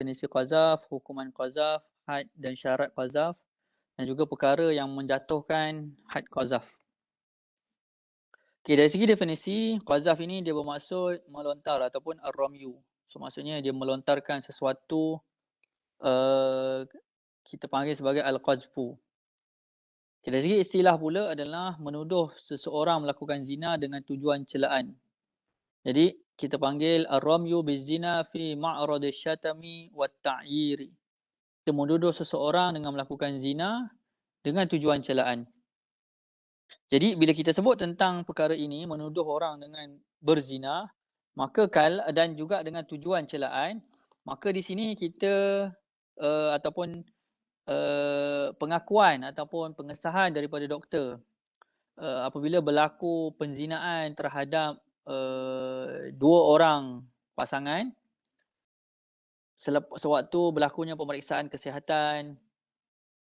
definisi qazaf, hukuman qazaf, had dan syarat qazaf dan juga perkara yang menjatuhkan had qazaf. Okey, dari segi definisi, qazaf ini dia bermaksud melontar ataupun ar-ramyu. So maksudnya dia melontarkan sesuatu, uh, kita panggil sebagai al-qazfu. Okay, dari segi istilah pula adalah menuduh seseorang melakukan zina dengan tujuan celaan. Jadi kita panggil ar-ramyu bizina fi ma'rad asy-syatami wat ta'yiri. Kita menuduh seseorang dengan melakukan zina dengan tujuan celaan. Jadi bila kita sebut tentang perkara ini, menuduh orang dengan berzina, maka dan juga dengan tujuan celaan, maka di sini kita ataupun pengakuan ataupun pengesahan daripada doktor apabila berlaku penzinaan terhadap dua orang pasangan sewaktu berlakunya pemeriksaan kesihatan,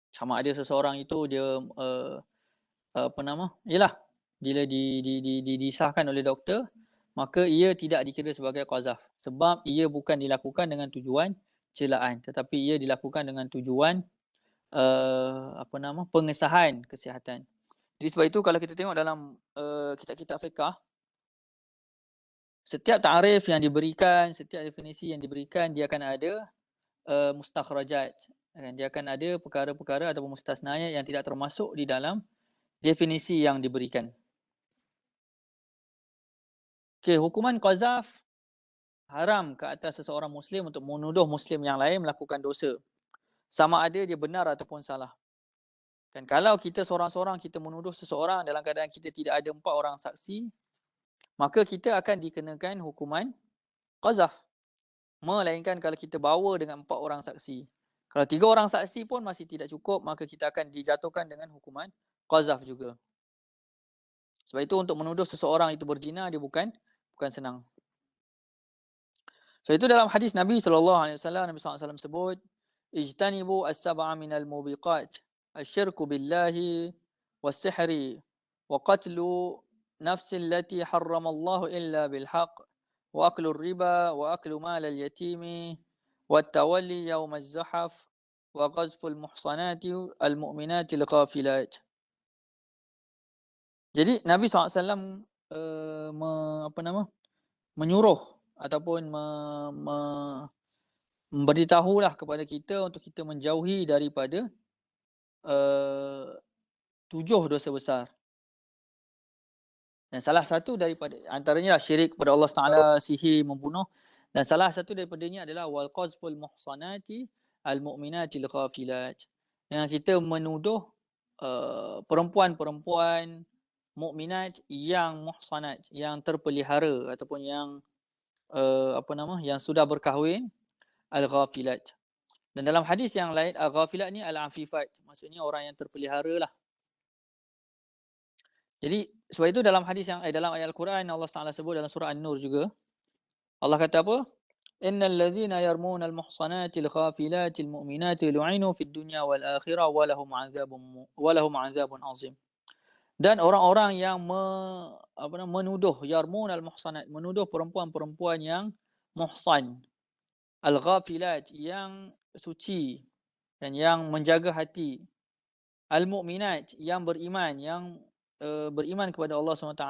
sama ada seseorang itu dia ialah bila disahkan oleh doktor, maka ia tidak dikira sebagai qazaf sebab ia bukan dilakukan dengan tujuan celaan tetapi ia dilakukan dengan tujuan pengesahan kesihatan. Jadi sebab itu kalau kita tengok dalam kitab-kitab fiqh, setiap ta'rif yang diberikan, setiap definisi yang diberikan, dia akan ada mustakhrajat. Dia akan ada perkara-perkara ataupun mustasnayat yang tidak termasuk di dalam definisi yang diberikan. Okey, hukuman qazaf haram ke atas seseorang Muslim untuk menuduh Muslim yang lain melakukan dosa. Sama ada dia benar ataupun salah. Dan kalau kita seorang-seorang kita menuduh seseorang dalam keadaan kita tidak ada 4 orang saksi, maka kita akan dikenakan hukuman qazaf. Melainkan kalau kita bawa dengan 4 orang saksi. Kalau 3 orang saksi pun masih tidak cukup, maka kita akan dijatuhkan dengan hukuman qazaf juga. Sebab itu untuk menuduh seseorang itu berzina dia bukan senang. So itu dalam hadis Nabi SAW, Nabi SAW sebut, ijtanibu as-sab'a minal mubiqat, asyirku billahi was-sihri, wa qatlu nafsi allati harramallahu illa bilhaq, wa aklu riba, wa aklu mal al-yatimi, wa tawalli yawm az-zahaf, wa qazful muhsanati al-mu'minati al-ghafilat. Jadi Nabi SAW menyuruh ataupun memberitahulah kepada kita untuk kita menjauhi daripada 7 dosa besar. Dan salah satu daripada antaranya syirik kepada Allah Taala, sihir, membunuh, dan salah satu daripadanya adalah wal qazful muhsanati al-mu'minatil ghafilat. Yang kita menuduh perempuan-perempuan mukminat yang muhsanat, yang terpelihara ataupun yang yang sudah berkahwin, al-ghafilat. Dan dalam hadis yang lain, al-ghafilat ni al-afifat, maksudnya orang yang terpelihara lah. Jadi sebab itu dalam hadis yang dalam ayat Al-Quran Allah Taala sebut dalam surah An-Nur juga, Allah kata apa? Innal ladzina yarmuna al-muhsanatil ghafilatil mu'minatil lu'inu fid dunya wal akhirah wa lahum 'adzabun 'azim. Dan orang-orang yang menuduh yarmun al-muhsanat, menuduh perempuan-perempuan yang muhsan, al-ghafilat yang suci dan yang menjaga hati, al-mu'minat yang beriman, yang beriman kepada Allah SWT,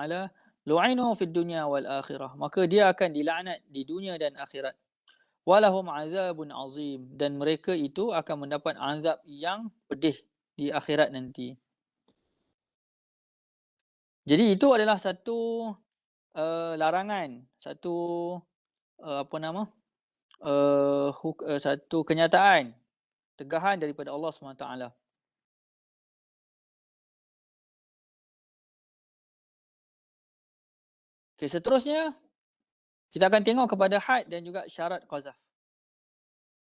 lu'inu fid dunya wal akhirah, maka dia akan dilaknat di dunia dan akhirat. Walahum 'adzabun 'azim, dan mereka itu akan mendapat azab yang pedih di akhirat nanti. Jadi itu adalah satu larangan, satu satu kenyataan tegahan daripada Allah SWT. Okay, seterusnya kita akan tengok kepada had dan juga syarat qazaf.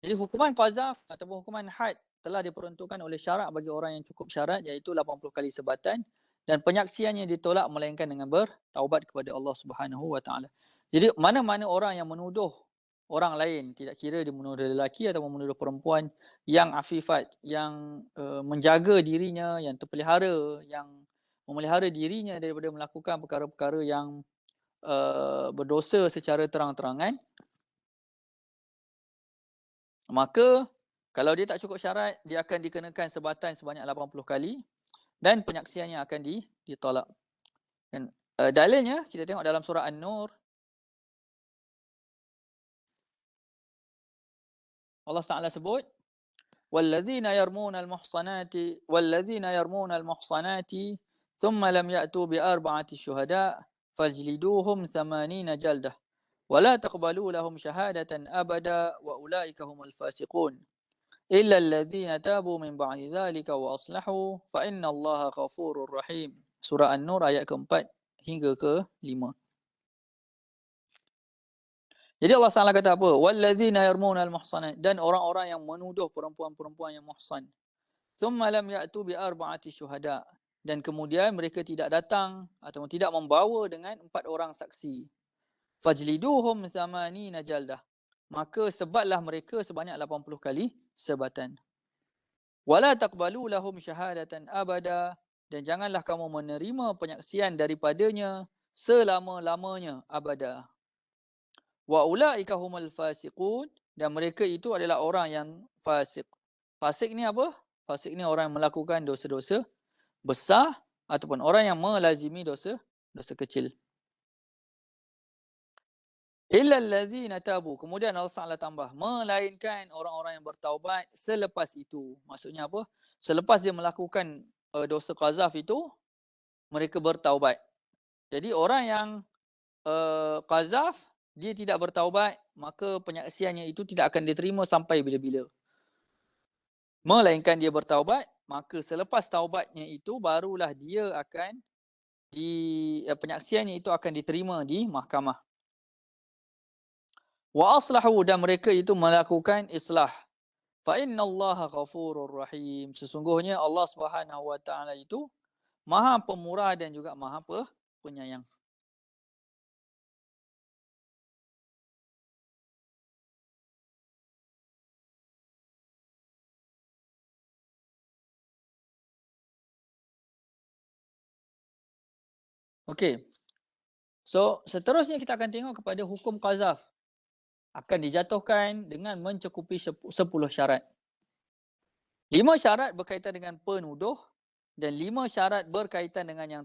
Jadi hukuman qazaf ataupun hukuman had telah diperuntukkan oleh syarak bagi orang yang cukup syarat, iaitu 80 kali sebatan, dan penyaksiannya ditolak melainkan dengan bertaubat kepada Allah Subhanahu Wa Taala. Jadi mana-mana orang yang menuduh orang lain, tidak kira dia menuduh lelaki atau menuduh perempuan yang afifat, yang menjaga dirinya, yang terpelihara, yang memelihara dirinya daripada melakukan perkara-perkara yang berdosa secara terang-terangan, Maka kalau dia tak cukup syarat, dia akan dikenakan sebatan sebanyak 80 kali dan penyaksiannya akan ditolak. Dan dalilnya kita tengok dalam surah An-Nur. Allah Taala sebut والذين يرمون المحصنات ثم لم يأتوا بأربعة شهداء فاجلدوهم 80 جلدة ولا تقبلوا لهم شهادة أبدا وأولئك هم الفاسقون إلا الذين تابوا من بعد ذلك وأصلحوا فإن الله غفور رحيم. Surah An-Nur ayat ke-4 hingga ke-5. Jadi Allah Taala kata apa? Wallazina yarmuna al-muhsanat, dan orang-orang yang menuduh perempuan-perempuan yang muhsan. Thumma lam ya'tu bi arba'ati syuhada, dan kemudian mereka tidak datang atau tidak membawa dengan 4 orang saksi. Fajliduhum 80 jaldah, maka sebatlah mereka sebanyak 80 kali sebatan. Wala taqbalu lahum syahadatan abada, dan janganlah kamu menerima penyaksian daripadanya selama-lamanya abada. Wa ulaika humul fasiqun, dan mereka itu adalah orang yang fasik. Fasik ni apa? Fasik ni orang yang melakukan dosa-dosa besar ataupun orang yang melazimi dosa kecil. Illa allazina tabu, kemudian Allah Taala tambah, melainkan orang-orang yang bertaubat selepas itu. Maksudnya apa? Selepas dia melakukan dosa qazaf itu, mereka bertaubat. Jadi orang yang qazaf, dia tidak bertaubat, maka penyaksiannya itu tidak akan diterima sampai bila-bila. Melainkan dia bertaubat, maka selepas taubatnya itu barulah dia akan penyaksiannya itu akan diterima di mahkamah. Wa aslahu, dan mereka itu melakukan islah. Fa innallaha ghafurur rahim, sesungguhnya Allah Subhanahu wa taala itu Maha Pemurah dan juga Maha Penyayang. Okey. So, seterusnya kita akan tengok kepada hukum qazaf. Akan dijatuhkan dengan mencukupi 10 syarat. 5 syarat berkaitan dengan penuduh dan 5 syarat berkaitan dengan yang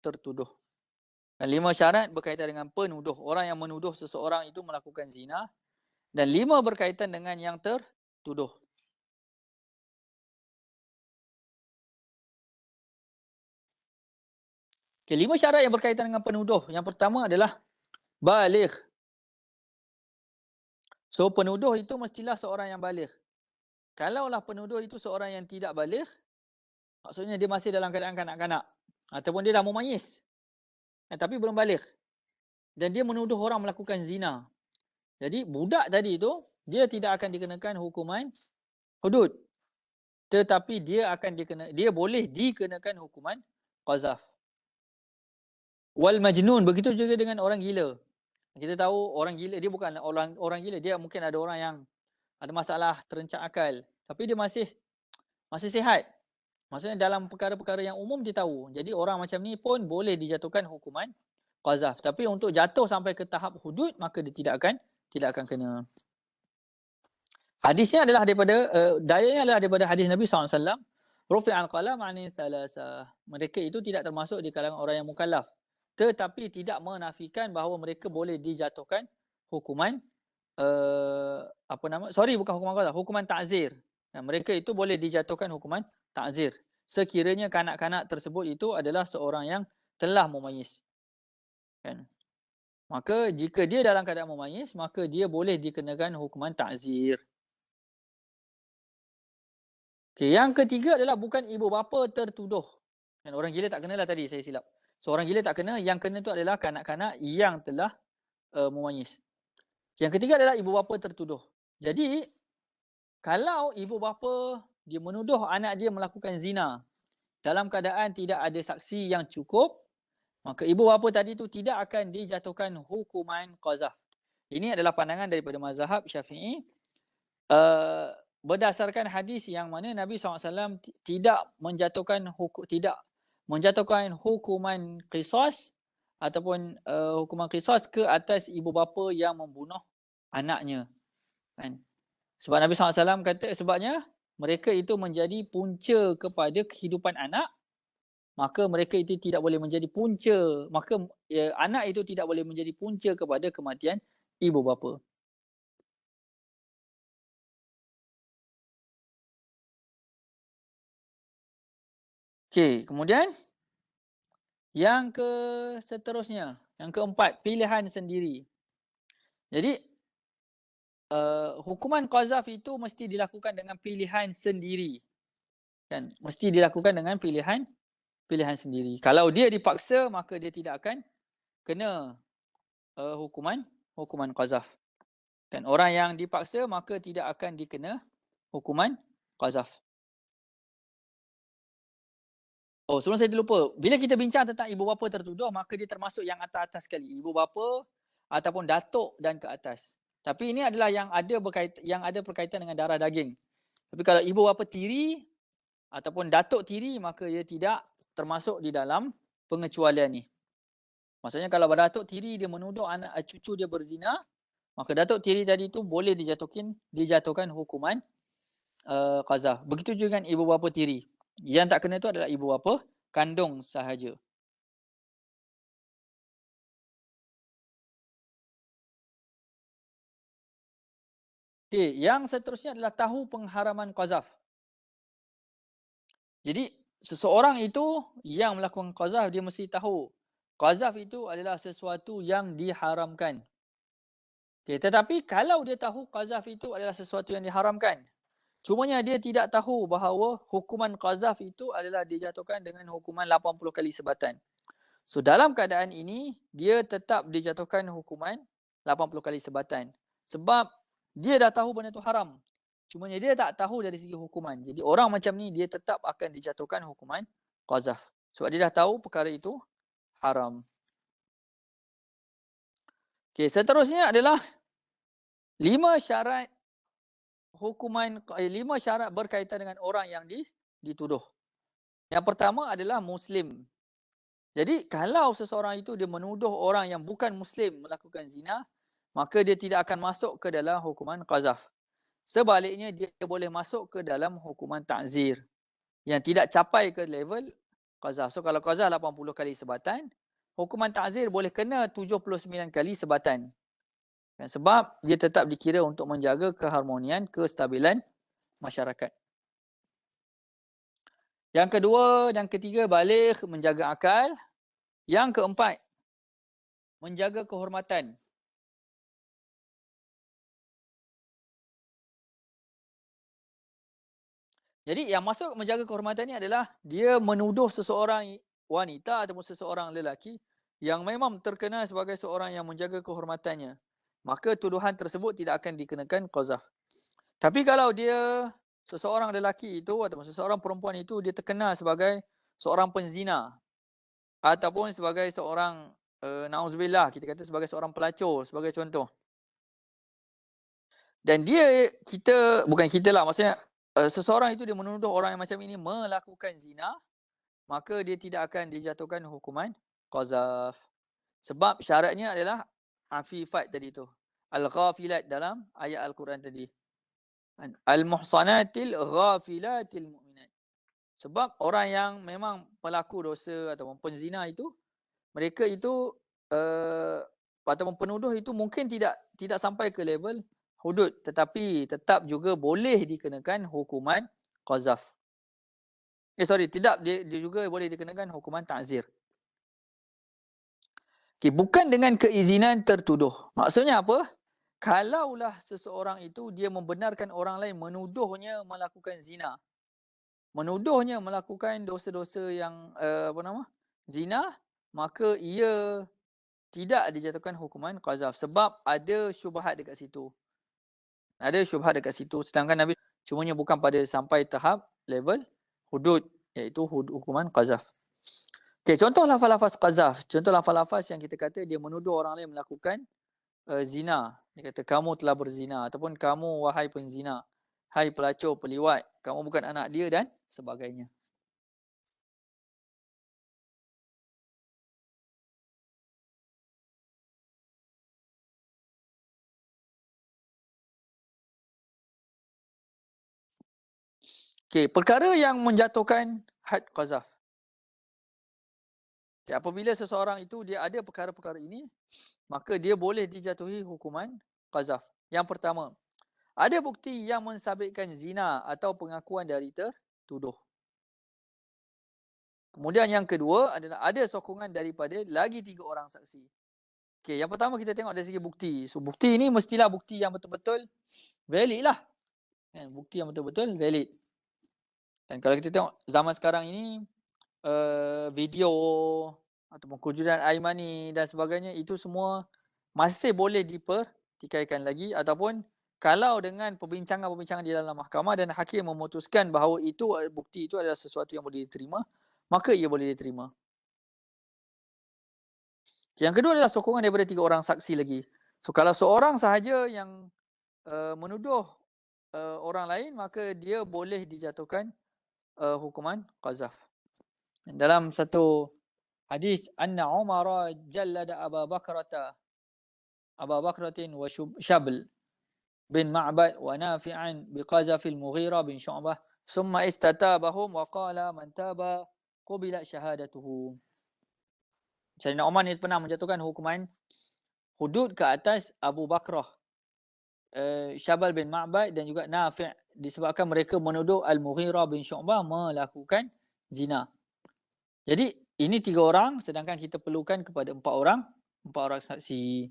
tertuduh. Dan 5 syarat berkaitan dengan penuduh, orang yang menuduh seseorang itu melakukan zina, dan 5 berkaitan dengan yang tertuduh. Okay, 5 syarat yang berkaitan dengan penuduh. Yang pertama adalah baligh. So, penuduh itu mestilah seorang yang baligh. Kalaulah penuduh itu seorang yang tidak baligh, maksudnya dia masih dalam keadaan kanak-kanak ataupun dia dah mumayyiz tapi belum baligh, dan dia menuduh orang melakukan zina. Jadi budak tadi itu dia tidak akan dikenakan hukuman hudud, tetapi dia boleh dikenakan hukuman qazaf. Wal majnun, begitu juga dengan orang gila. Kita tahu orang gila dia bukan orang gila, dia mungkin ada orang yang ada masalah terencak akal, tapi dia masih sihat. Maksudnya dalam perkara-perkara yang umum dia tahu. Jadi orang macam ni pun boleh dijatuhkan hukuman qazaf. Tapi untuk jatuh sampai ke tahap hudud, maka dia tidak akan kena. Hadisnya adalah daripada dalilnya adalah daripada hadis Nabi SAW. Rufi'al qalam 'ani thalatha. Mereka itu tidak termasuk di kalangan orang yang mukallaf, tetapi tidak menafikan bahawa mereka boleh dijatuhkan hukuman bukan hukuman qazaf, hukuman ta'zir. Dan mereka itu boleh dijatuhkan hukuman ta'zir sekiranya kanak-kanak tersebut itu adalah seorang yang telah mumayyiz. Kan? Maka jika dia dalam keadaan mumayyiz, maka dia boleh dikenakan hukuman ta'zir. Okay, yang ketiga adalah bukan ibu bapa tertuduh. Dan orang gila tak kenalah tadi, saya silap. So, orang gila tak kena, yang kena tu adalah kanak-kanak yang telah mumayyiz. Yang ketiga adalah ibu bapa tertuduh. Jadi, kalau ibu bapa dia menuduh anak dia melakukan zina dalam keadaan tidak ada saksi yang cukup, maka ibu bapa tadi tu tidak akan dijatuhkan hukuman qazaf. Ini adalah pandangan daripada mazhab Syafi'i berdasarkan hadis yang mana Nabi SAW tidak menjatuhkan hukuman qisas ataupun hukuman qisas ke atas ibu bapa yang membunuh anaknya. Kan? Sebab Nabi SAW kata sebabnya mereka itu menjadi punca kepada kehidupan anak, maka mereka itu tidak boleh menjadi punca, maka anak itu tidak boleh menjadi punca kepada kematian ibu bapa. Okey, kemudian yang seterusnya, yang keempat, pilihan sendiri. Jadi hukuman qazaf itu mesti dilakukan dengan pilihan sendiri, kan? Mesti dilakukan dengan pilihan sendiri. Kalau dia dipaksa, maka dia tidak akan kena hukuman qazaf. Kan orang yang dipaksa maka tidak akan dikena hukuman qazaf. Oh, sebelum saya terlupa, bila kita bincang tentang ibu bapa tertuduh, maka dia termasuk yang atas-atas sekali, ibu bapa ataupun datuk dan ke atas. Tapi ini adalah yang ada berkaitan dengan darah daging. Tapi kalau ibu bapa tiri ataupun datuk tiri, maka ia tidak termasuk di dalam pengecualian ni. Maksudnya kalau datuk tiri dia menuduh anak cucu dia berzina, maka datuk tiri tadi itu boleh dijatuhkan hukuman qazaf. Begitu juga dengan ibu bapa tiri. Yang tak kena itu adalah ibu bapa kandung sahaja. Okey, yang seterusnya adalah tahu pengharaman qazaf. Jadi seseorang itu yang melakukan qazaf dia mesti tahu qazaf itu adalah sesuatu yang diharamkan. Okay, tetapi kalau dia tahu qazaf itu adalah sesuatu yang diharamkan, cumanya dia tidak tahu bahawa hukuman qazaf itu adalah dijatuhkan dengan hukuman 80 kali sebatan. So dalam keadaan ini, dia tetap dijatuhkan hukuman 80 kali sebatan. Sebab dia dah tahu benda itu haram. Cumanya dia tak tahu dari segi hukuman. Jadi orang macam ni dia tetap akan dijatuhkan hukuman qazaf. Sebab dia dah tahu perkara itu haram. Okay, seterusnya adalah 5 syarat berkaitan dengan orang yang dituduh. Yang pertama adalah Muslim. Jadi kalau seseorang itu dia menuduh orang yang bukan Muslim melakukan zina, maka dia tidak akan masuk ke dalam hukuman qazaf. Sebaliknya dia boleh masuk ke dalam hukuman ta'zir yang tidak capai ke level qazaf. So kalau qazaf 80 kali sebatan, hukuman ta'zir boleh kena 79 kali sebatan. Sebab dia tetap dikira untuk menjaga keharmonian, kestabilan masyarakat. Yang kedua dan ketiga, baligh, menjaga akal. Yang keempat, menjaga kehormatan. Jadi yang masuk menjaga kehormatan ni adalah dia menuduh seseorang wanita ataupun seseorang lelaki yang memang terkenal sebagai seorang yang menjaga kehormatannya. Maka tuduhan tersebut tidak akan dikenakan qazaf. Tapi kalau dia seseorang lelaki itu ataupun seseorang perempuan itu dia terkenal sebagai seorang penzina ataupun sebagai seorang na'udzubillah, kita kata sebagai seorang pelacur sebagai contoh. Dan bukan kita lah, maksudnya seseorang itu dia menuduh orang yang macam ini melakukan zina, maka dia tidak akan dijatuhkan hukuman qazaf. Sebab syaratnya adalah afifat tadi tu. Al-ghafilat dalam ayat Al-Quran tadi. Al-muhsanatil ghafilatil mu'minat. Sebab orang yang memang pelaku dosa ataupun penzina itu, mereka itu ataupun penuduh itu mungkin tidak sampai ke level hudud, tetapi tetap juga boleh dikenakan hukuman qazaf. Dia juga boleh dikenakan hukuman ta'zir. Okay, bukan dengan keizinan tertuduh. Maksudnya apa? Kalaulah seseorang itu dia membenarkan orang lain menuduhnya melakukan zina, menuduhnya melakukan dosa-dosa yang zina, maka ia tidak dijatuhkan hukuman qazaf sebab ada syubhat dekat situ. Sedangkan Nabi cumanya bukan pada sampai tahap level hudud, iaitu hukuman qazaf. Okey, contoh lafaz-lafaz qazaf. Contoh lafaz-lafaz yang kita kata dia menuduh orang lain melakukan zina. Dia kata kamu telah berzina ataupun kamu wahai penzina, hai pelacur, peliwat, kamu bukan anak dia dan sebagainya. Okey, perkara yang menjatuhkan had qazaf. Okay, apabila seseorang itu dia ada perkara-perkara ini, maka dia boleh dijatuhi hukuman qazaf. Yang pertama, ada bukti yang mensabitkan zina atau pengakuan dari tertuduh. Kemudian yang kedua adalah ada sokongan daripada lagi 3 orang saksi. Okey, yang pertama kita tengok dari segi bukti. So, bukti ini mestilah bukti yang betul-betul valid lah. Bukti yang betul-betul valid. Dan kalau kita tengok zaman sekarang ini, video ataupun kujuran air mani dan sebagainya, itu semua masih boleh dipertikaikan lagi, ataupun kalau dengan perbincangan-perbincangan di dalam mahkamah dan hakim memutuskan bahawa itu bukti itu adalah sesuatu yang boleh diterima, maka ia boleh diterima. Yang kedua adalah sokongan daripada 3 orang saksi lagi. So, kalau seorang sahaja yang menuduh orang lain, maka dia boleh dijatuhkan hukuman qazaf. Dalam satu hadis, anna Umar jallada Aba Bakratin wa Shabl bin Ma'bad wa Nafi'an biqazaf al-Mughirah bin Syu'bah thumma istatabahum wa qala man taba qubila syahadatuhu. Sayyidina Umar ni pernah menjatuhkan hukuman hudud ke atas Abu Bakrah, Syabal bin Ma'bad dan juga Nafi' disebabkan mereka menuduh Al-Mughirah bin Syu'bah melakukan zina. Jadi ini 3 orang sedangkan kita perlukan kepada 4 orang saksi.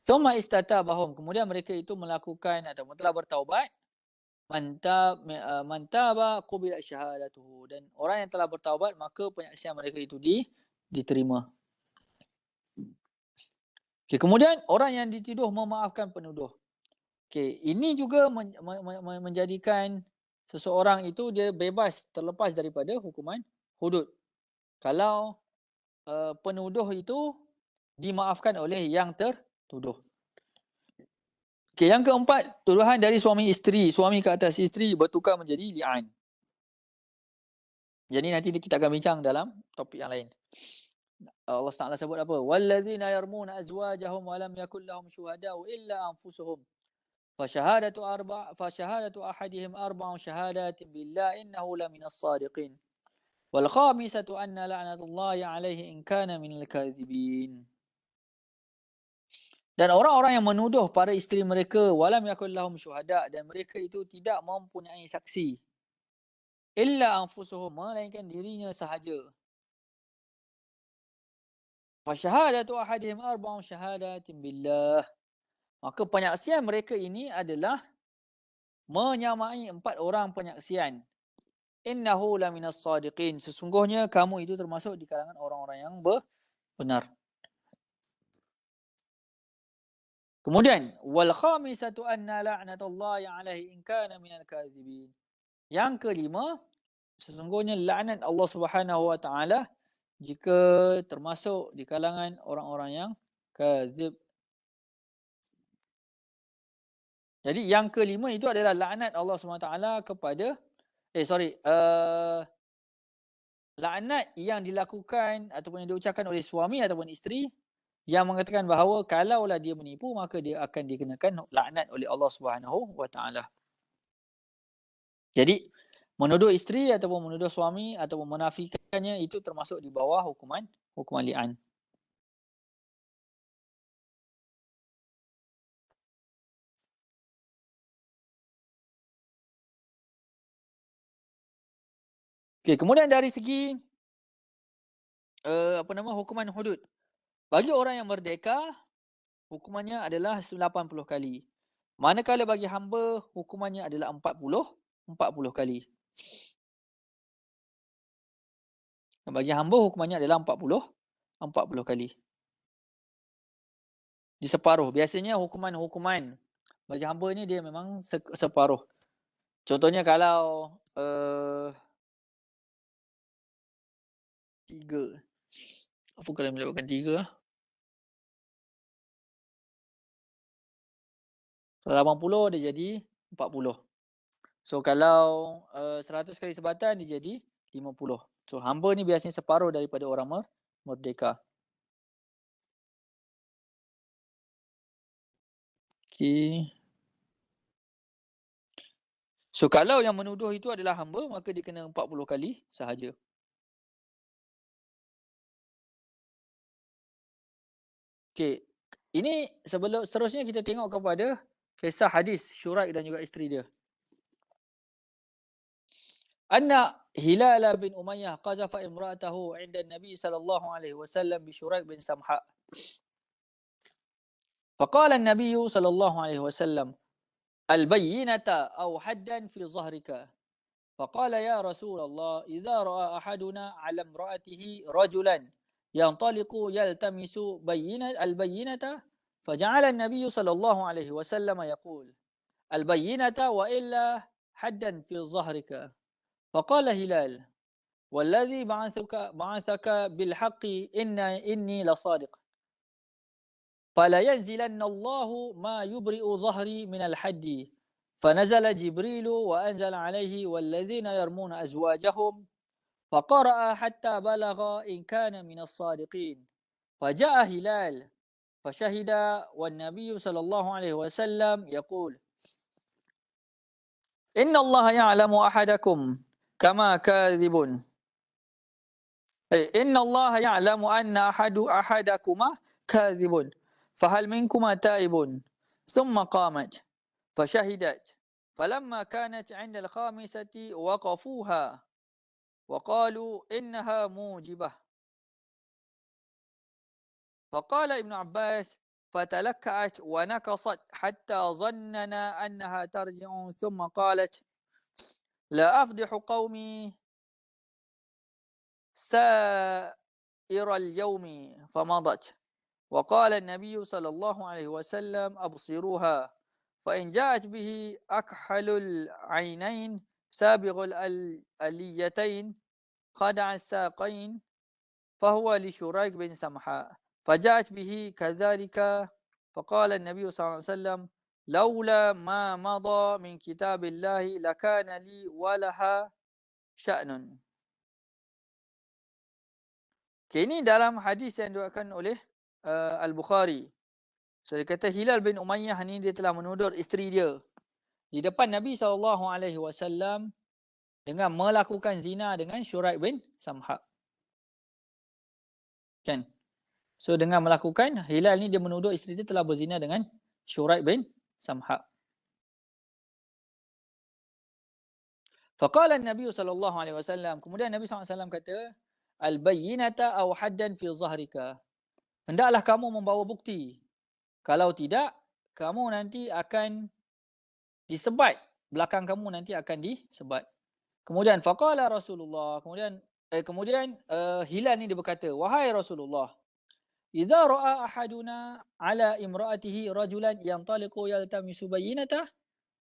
Thumma istatabahum, kemudian mereka itu melakukan atau telah bertaubat, mantaba qubila syahadatuhu, dan orang yang telah bertaubat maka penyaksian mereka itu diterima. Okay, kemudian orang yang dituduh memaafkan penuduh. Okay, ini juga menjadikan seseorang itu dia bebas terlepas daripada hukuman hudud. Kalau penuduh itu dimaafkan oleh yang tertuduh. Okay, yang keempat, tuduhan dari suami isteri. Suami ke atas isteri bertukar menjadi li'an. Jadi nanti kita akan bincang dalam topik yang lain. Allah Taala sebut apa? Wallazina yarmuna azwajahum wa lam yakul lahum syuhada'u illa anfusuhum. Fashahadatu ahadihim arba'u syahadatin billah innahu laminas sadiqin. Wal khamisatu anna la'natullahi 'alaihi in kana minal kadhibin. Dan orang-orang yang menuduh para isteri mereka walam yakul lahum syuhada, dan mereka itu tidak mempunyai saksi, illa anfusuhum, melainkan dirinya sahaja. Fa syahadatu ahadihim arba'u syahadatin billah. Maka penyaksian mereka ini adalah menyamai 4 orang penyaksian. Innahu laminas sadiqin. Sesungguhnya kamu itu termasuk di kalangan orang-orang yang benar. Kemudian wal khamisatu anna la'natullahi 'alaihi in kana minal kadhibin. Yang kelima, sesungguhnya laknat Allah Subhanahu wa taala jika termasuk di kalangan orang-orang yang kadzib. Jadi yang kelima itu adalah laknat Allah Subhanahu wa taala kepada laknat yang dilakukan ataupun yang diucapkan oleh suami ataupun isteri yang mengatakan bahawa kalaulah dia menipu maka dia akan dikenakan laknat oleh Allah Subhanahu wa taala. Jadi menuduh isteri ataupun menuduh suami ataupun menafikannya itu termasuk di bawah hukuman li'an. Okey, kemudian dari segi hukuman hudud. Bagi orang yang merdeka, hukumannya adalah 80 kali. Manakala bagi hamba, hukumannya adalah 40 kali. Bagi hamba, hukumannya adalah 40 kali. Di separuh. Biasanya hukuman bagi hamba ni dia memang separuh. Contohnya kalau 3. Apa kalau menyebabkan 3? Kalau 80 dia jadi 40. So kalau 100 kali sebatan dia jadi 50. So hamba ni biasanya separuh daripada orang merdeka. Okey. So kalau yang menuduh itu adalah hamba, maka dia kena 40 kali sahaja. Okey. Ini sebelum seterusnya kita tengok kepada kisah hadis Syuraik dan juga isteri dia. Anna Hilal bin Umayyah qazafa imra'atahu 'inda an-nabi sallallahu alaihi wasallam bi Syuraik bin Samha. فقال النبي صلى الله عليه وسلم: البينة أو حدا في ظهرك. فقال يا رسول الله إذا رأى أحدنا على امرأته رجلا ينطلق يلتمس البينة. فجعل النبي صلى الله عليه وسلم يقول: البينة وإلا حدا في ظهرك. فقال هلال: والذي بعثك بالحق إني لصادق. فلا ينزلن الله ما يبرئ ظهري من الحد. فنزل جبريل وأنزل عليه والذين يرمون أزواجهم فقرأ حتى بلغ إن كان من الصادقين. فجاء هلال فشهد والنبي صلى الله عليه وسلم يقول: إن الله يعلم أحدكم كما كاذب. إن الله يعلم أن أحدكما كاذب فهل منكما تائب. ثم قامت فشهدت فلما كانت عند الخامسة وقفوها وقالوا إنها موجبة. فقال ابن عباس فتلكأت ونكصت حتى ظننا أنها ترجع ثم قالت: لا أفضح قومي سائر اليوم. فمضت. وقال النبي صلى الله عليه وسلم: أبصروها فإن جاءت به أكحل العينين سابغ الأليتين خدع الساقين فهو لشريك بن سمحاء. فجاءت به كذلك. فقال النبي صلى الله عليه وسلم: لولا ما مضى من كتاب الله لكان لي ولها شأن. Okay, ini dalam hadis yang diriwayatkan oleh Al-Bukhari. So dia kata Hilal bin Umayyah ni dia telah menuduh isteri dia di depan Nabi SAW dengan melakukan zina dengan Syuraik bin Samha. Kan? So dengan melakukan, Hilal ni dia menuduh isteri dia telah berzina dengan Syuraik bin Samha. Faqala an-nabiy sallallahu alaihi wasallam, kemudian Nabi SAW kata, al-bayyinata aw haddan fi zahrika. Hendaklah kamu membawa bukti. Kalau tidak, kamu nanti akan disebat. Belakang kamu nanti akan disebat. Kemudian faqala Rasulullah, kemudian Hilal ni dia berkata, wahai Rasulullah, idza ra'a ahaduna ala imra'atihi rajulan yantaliqu yaltamisu bayyinatah.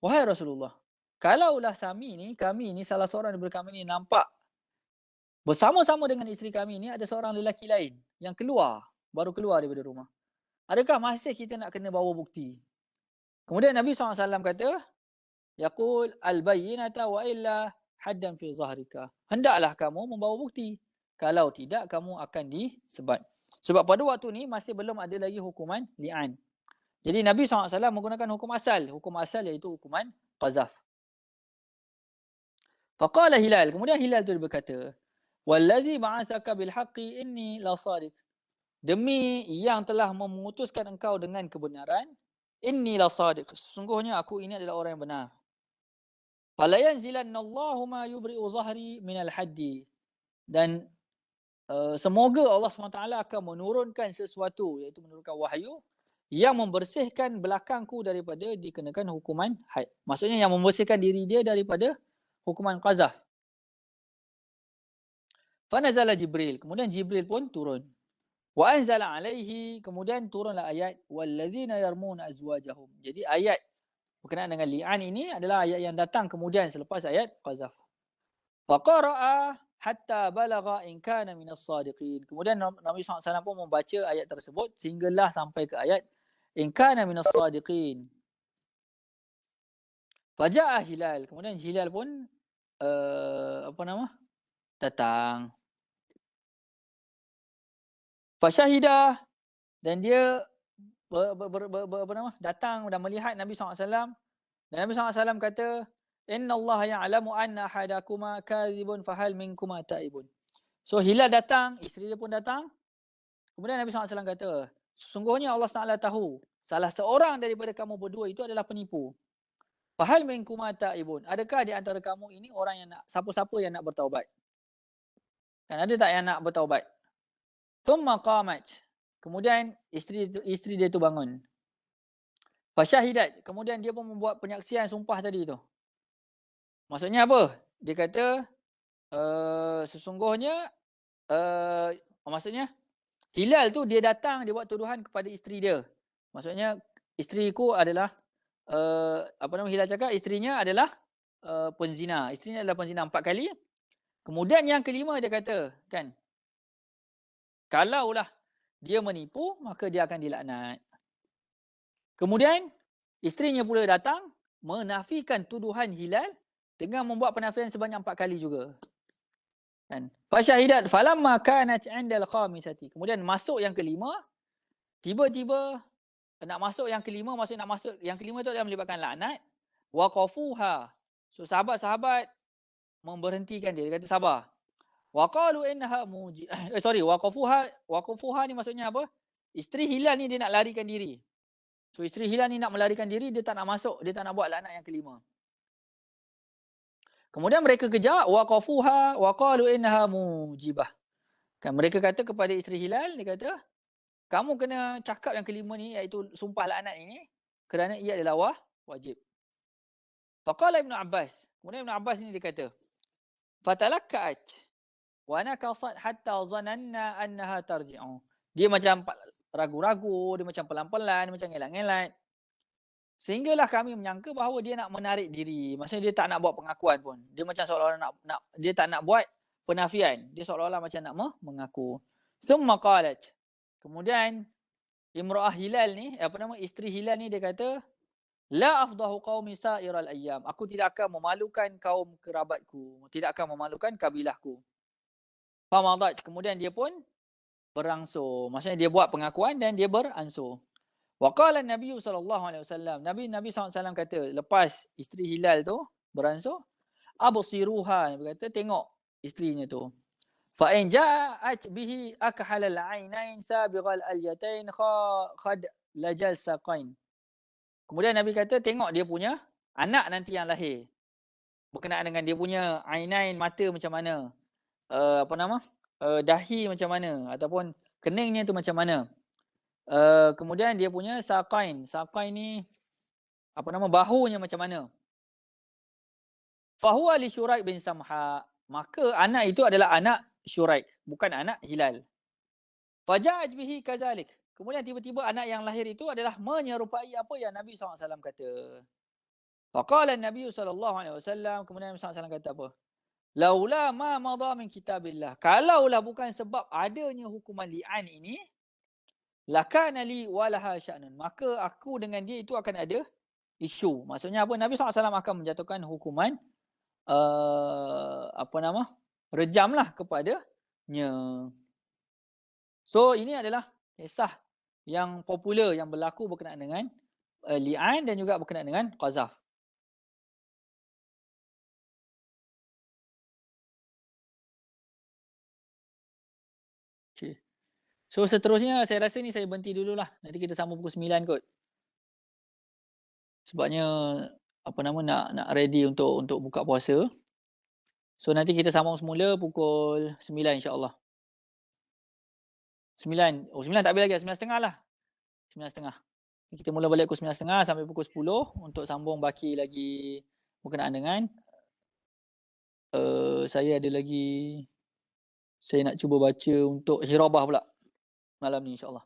Wahai Rasulullah, kalaulah kami ni salah seorang daripada kami ni nampak bersama-sama dengan isteri kami ni ada seorang lelaki lain yang baru keluar daripada rumah. Adakah masih kita nak kena bawa bukti? Kemudian Nabi SAW kata, yaqul al-bayyinata wa illa haddan fi zahrika. Hendaklah kamu membawa bukti. Kalau tidak, kamu akan disebat. Sebab pada waktu ni masih belum ada lagi hukuman li'an. Jadi Nabi SAW menggunakan hukum asal. Hukum asal iaitu hukuman qazaf. Faqala Hilal. Kemudian Hilal tu berkata, wallazi ba'athaka bilhaqqi inni la sadiq. Demi yang telah memutuskan engkau dengan kebenaran, inni la sadiq. Sesungguhnya aku ini adalah orang yang benar. Fala yanzilanallahu ma yubri'u zahri minal haddi. Dan semoga Allah SWT akan menurunkan sesuatu, iaitu menurunkan wahyu yang membersihkan belakangku daripada dikenakan hukuman haid. Maksudnya yang membersihkan diri dia daripada hukuman qazaf. Fanazala Jibril. Kemudian Jibril pun turun. Wa anzala alaihi. Kemudian turunlah ayat wallazina yarmuna azwajahum. Jadi ayat berkenaan dengan li'an ini adalah ayat yang datang kemudian selepas ayat qazaf. Faqara'a hatta balagha in kana minas sadiqin. Kemudian Nabi SAW pun membaca ayat tersebut sehinggalah sampai ke ayat in kana minas sadiqin. Faja'a Hilal. Kemudian Hilal pun datang. Fasyahidah, dan dia datang dan melihat Nabi SAW. Dan Nabi SAW kata, innallaha ya'lamu anna ahadakuma kadhibun fahal minkuma ta'ibun. So hilal datang, isteri dia pun datang. Kemudian Nabi SAW kata, sesungguhnya Allah Taala tahu salah seorang daripada kamu berdua itu adalah penipu. Fahal minkuma ta'ibun. Adakah di antara kamu ini orang yang nak, siapa-siapa yang nak bertaubat? Dan ada tak yang nak bertaubat? Thumma qamat. Kemudian isteri dia tu bangun. Fasyahidat. Kemudian dia pun membuat penyaksian sumpah tadi tu. Maksudnya apa? Dia kata sesungguhnya maksudnya hilal tu dia datang, dia buat tuduhan kepada isteri dia. Maksudnya isteriku adalah hilal cakap isterinya adalah penzina. Isterinya adalah penzina 4 kali. Kemudian yang kelima dia kata, kan, kalaulah dia menipu, maka dia akan dilaknat. Kemudian isterinya pula datang menafikan tuduhan hilal dengan membuat penafian sebanyak 4 kali juga. Kan? Fasyahidat falamma kanat 'indal khamisati. Kemudian masuk yang kelima, tiba-tiba nak masuk yang kelima, maksud nak masuk yang kelima tu adalah melibatkan laknat. Waqafuha. So sahabat-sahabat memberhentikan dia. Dia kata sabar. Waqalu innaha waqafuha ni maksudnya apa? Isteri hilal ni dia nak larikan diri. So isteri hilal ni nak melarikan diri, dia tak nak masuk, dia tak nak buat laknat yang kelima. Kemudian mereka kejar waqafuha waqalu innaha mujibah. Kan mereka kata kepada isteri hilal, dia kata, kamu kena cakap yang kelima ni, iaitu sumpah laknat ini, kerana ia adalah wajib. Faqala Ibn Abbas. Kemudian Ibn Abbas ni dia kata, fatalakkat wa nakasat hatta zananna annaha tarji'u. Dia macam ragu-ragu, dia macam pelan-pelan, dia macam ngelak-ngelak. Sehinggalah kami menyangka bahawa dia nak menarik diri. Maksudnya dia tak nak buat pengakuan pun. Dia macam seolah-olah dia tak nak buat penafian. Dia seolah-olah macam nak mengaku. Summa qalat. Kemudian imra'ah hilal ni, isteri hilal ni dia kata, la afdahu qaumi sa'iral ayyam. Aku tidak akan memalukan kaum kerabatku, tidak akan memalukan kabilahku. Famadat. Kemudian dia pun beransur. Maksudnya dia buat pengakuan dan dia beransur. Waqala Nabi sallallahu alaihi wasallam. Nabi SAW kata lepas isteri hilal tu beransur, absiruha, dia kata tengok isterinya tu. Fa in ja'at bihi akhal al-ainain sabighal al-yatain khad lajal saqain. Kemudian Nabi kata tengok dia punya anak nanti yang lahir. Berkenaan dengan dia punya ainain, mata macam mana. Dahi macam mana ataupun keningnya tu macam mana. Kemudian dia punya saqain. Saqain ni bahunya macam mana. Fahuwa li Syuraik bin Samha. Maka anak itu adalah anak Syuraik, bukan anak Hilal. Faja'at bihi kazalik. Kemudian tiba-tiba anak yang lahir itu adalah menyerupai apa yang Nabi SAW kata. Faqala Nabi SAW. Kemudian Nabi SAW kata apa? Laula ma madha min kitabillah. Kalaulah bukan sebab adanya hukuman li'an ini, lakana li walaha sya'nun. Maka aku dengan dia itu akan ada isu. Maksudnya apa? Nabi SAW akan menjatuhkan hukuman rejam lah kepadanya. So ini adalah kisah yang popular yang berlaku berkenaan dengan li'an dan juga berkenaan dengan qazaf. Okay. So seterusnya saya rasa ni saya berhenti dululah. Nanti kita sambung pukul 9 kot. Sebabnya nak ready untuk buka puasa. So nanti kita sambung semula pukul 9 insya-Allah. 9. Oh 9 tak habis lagi, 9.30 lah. 9.30. Kita mula balik pukul 9.30 sampai pukul 10 untuk sambung baki lagi berkenaan dengan saya nak cuba baca untuk Hirabah pula malam ni insya-Allah.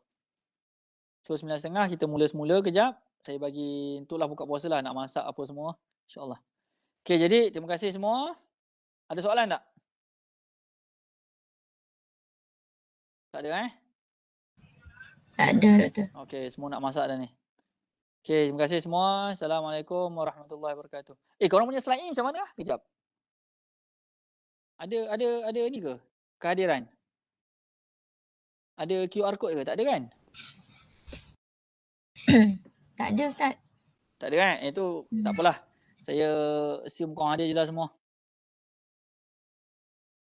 So 9.30 kita mula semula kejap. Saya bagi untuklah buka puasa lah, nak masak apa semua insya-Allah. Okey, jadi terima kasih semua. Ada soalan tak? Tak ada Tak ada, Doktor. Okey, semua nak masak dah ni. Okey, terima kasih semua. Assalamualaikum warahmatullahi wabarakatuh. Korang punya slide ni macam mana? Kejap. Ada ni ke? Kehadiran? Ada QR code ke? Tak ada kan? Tak ada, Ustaz. Tak ada kan? Itu tak apalah. Saya assume korang ada je lah semua.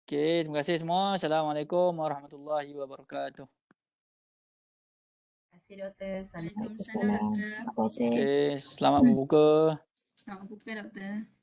Okay, terima kasih semua. Assalamualaikum warahmatullahi wabarakatuh. Terima kasih doktor. Waalaikumsalam doktor. Terima kasih. Okay, selamat berbuka. Selamat buka doktor.